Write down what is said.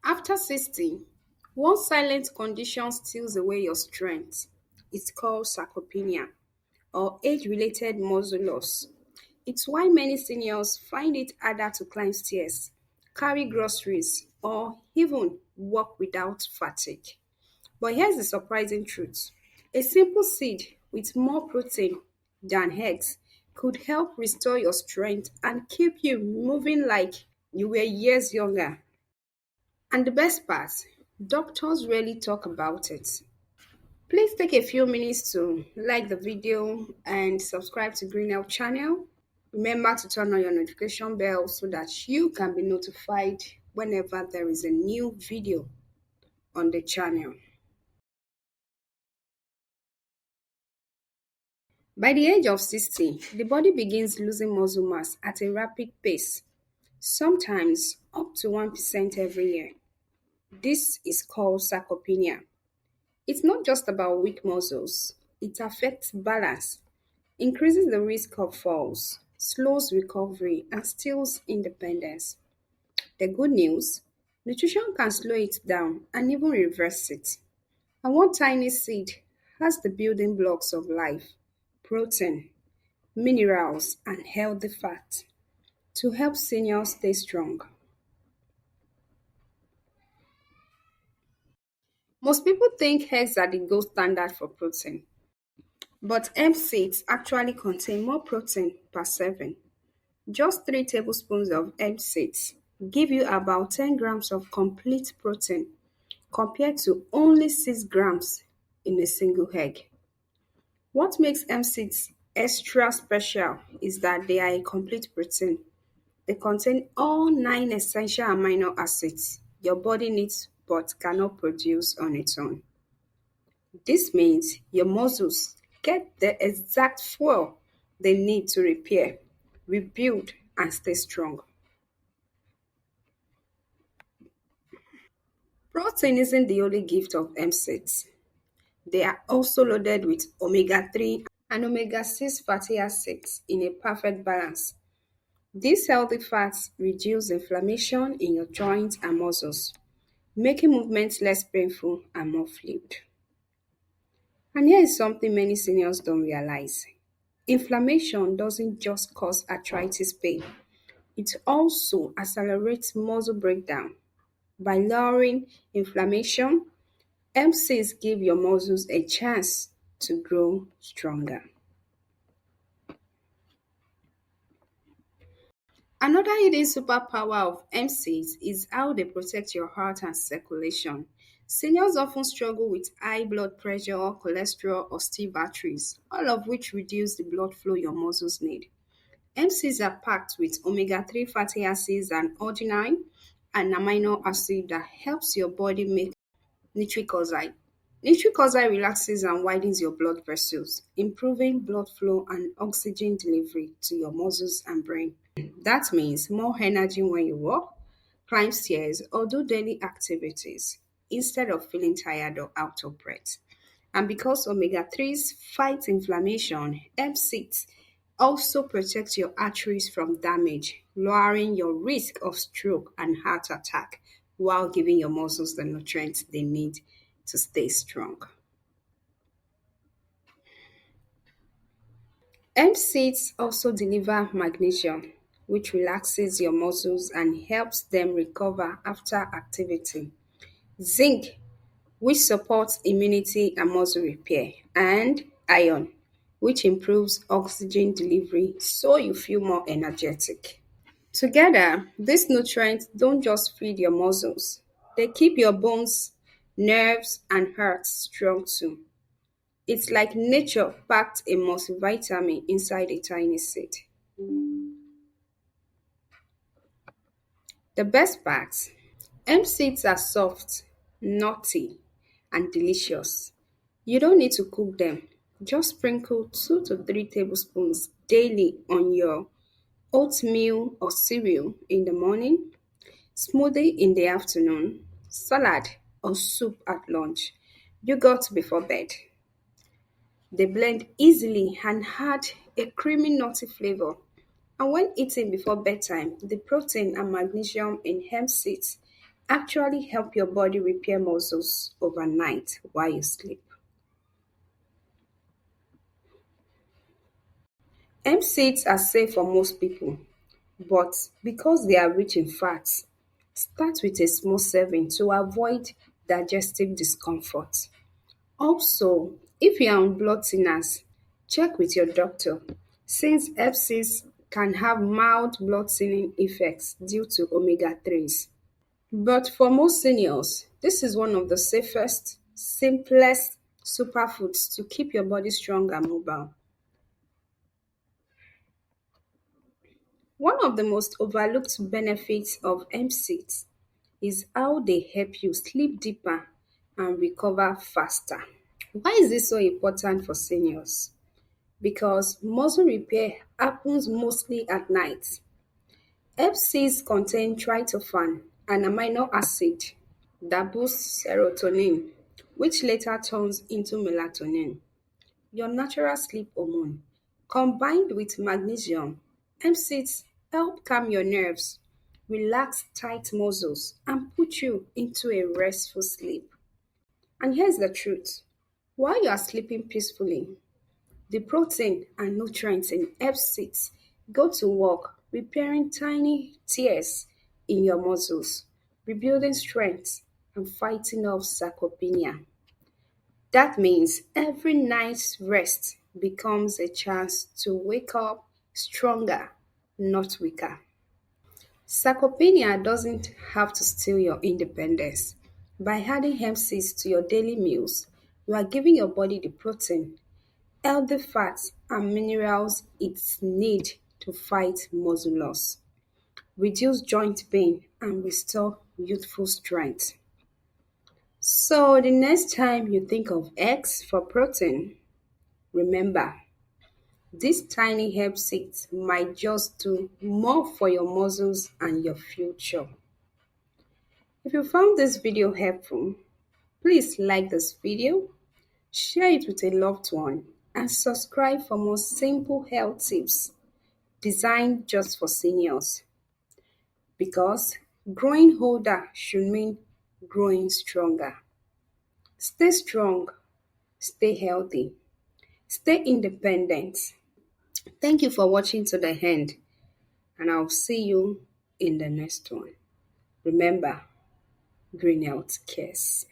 After 60, one silent condition steals away your strength. It's called sarcopenia or age-related muscle loss. It's why many seniors find it harder to climb stairs, carry groceries, or even walk without fatigue. But here's the surprising truth. A simple seed with more protein than eggs could help restore your strength and keep you moving like you were years younger. And the best part, doctors rarely talk about it. Please take a few minutes to like the video and subscribe to Green Health channel. Remember to turn on your notification bell so that you can be notified whenever there is a new video on the channel. By the age of 60, the body begins losing muscle mass at a rapid pace, sometimes up to 1% every year. This is called sarcopenia. It's not just about weak muscles, it affects balance, increases the risk of falls, slows recovery, and steals independence. The good news, nutrition can slow it down and even reverse it. And one tiny seed has the building blocks of life: protein, minerals, and healthy fat to help seniors stay strong. Most people think eggs are the gold standard for protein, but hemp seeds actually contain more protein per serving. Just 3 tablespoons of hemp seeds give you about 10 grams of complete protein compared to only 6 grams in a single egg. What makes hemp seeds extra special is that they are a complete protein. They contain all 9 essential amino acids your body needs but cannot produce on its own. This means your muscles get the exact fuel they need to repair, rebuild, and stay strong. Protein isn't the only gift of hemp seeds. They are also loaded with omega 3 and omega 6 fatty acids in a perfect balance. These healthy fats reduce inflammation in your joints and muscles, making movements less painful and more fluid. And here is something many seniors don't realize. Inflammation doesn't just cause arthritis pain, it also accelerates muscle breakdown. By lowering inflammation, MCs give your muscles a chance to grow stronger. Another hidden superpower of MCs is how they protect your heart and circulation. Seniors often struggle with high blood pressure, cholesterol, or stiff arteries, all of which reduce the blood flow your muscles need. MCs are packed with omega 3 fatty acids and arginine, an amino acid that helps your body make nitric oxide. Nitric oxide relaxes and widens your blood vessels, improving blood flow and oxygen delivery to your muscles and brain. That means more energy when you walk, climb stairs, or do daily activities instead of feeling tired or out of breath. And because omega 3s fight inflammation, M6 also protects your arteries from damage, lowering your risk of stroke and heart attack while giving your muscles the nutrients they need to stay strong. Hemp seeds also deliver magnesium, which relaxes your muscles and helps them recover after activity. Zinc, which supports immunity and muscle repair, and iron, which improves oxygen delivery so you feel more energetic. Together, these nutrients don't just feed your muscles, they keep your bones, nerves, and heart strong too. It's like nature packed a multivitamin inside a tiny seed. The best part, hemp seeds are soft, nutty, and delicious. You don't need to cook them. Just sprinkle 2 to 3 tablespoons daily on your oatmeal or cereal in the morning, smoothie in the afternoon, salad or soup at lunch, yogurt before bed. They blend easily and add a creamy nutty flavor. And when eaten before bedtime, the protein and magnesium in hemp seeds actually help your body repair muscles overnight while you sleep. Hemp seeds are safe for most people, but because they are rich in fats, start with a small serving to avoid digestive discomfort. Also, if you are on blood thinners, check with your doctor since hemp seeds can have mild blood thinning effects due to omega 3s. But for most seniors, this is one of the safest, simplest superfoods to keep your body strong and mobile. One of the most overlooked benefits of hemp seeds is how they help you sleep deeper and recover faster. Why is this so important for seniors? Because muscle repair happens mostly at night. Hemp seeds contain tryptophan, an amino acid that boosts serotonin, which later turns into melatonin, your natural sleep hormone. Combined with magnesium, hemp seeds help calm your nerves, relax tight muscles, and put you into a restful sleep. And here's the truth: while you are sleeping peacefully, the protein and nutrients in hemp seeds go to work repairing tiny tears in your muscles, rebuilding strength, and fighting off sarcopenia. That means every night's rest becomes a chance to wake up stronger, not weaker. Sarcopenia doesn't have to steal your independence. By adding hemp seeds to your daily meals, you are giving your body the protein, healthy fats, and minerals it needs to fight muscle loss, reduce joint pain, and restore youthful strength. So, the next time you think of eggs for protein, remember these tiny hemp seeds might just do more for your muscles and your future. If you found this video helpful, please like this video, share it with a loved one, and subscribe for more simple health tips designed just for seniors. Because growing older should mean growing stronger. Stay strong, stay healthy, stay independent. Thank you for watching to the end, and I'll see you in the next one. Remember, green health cares.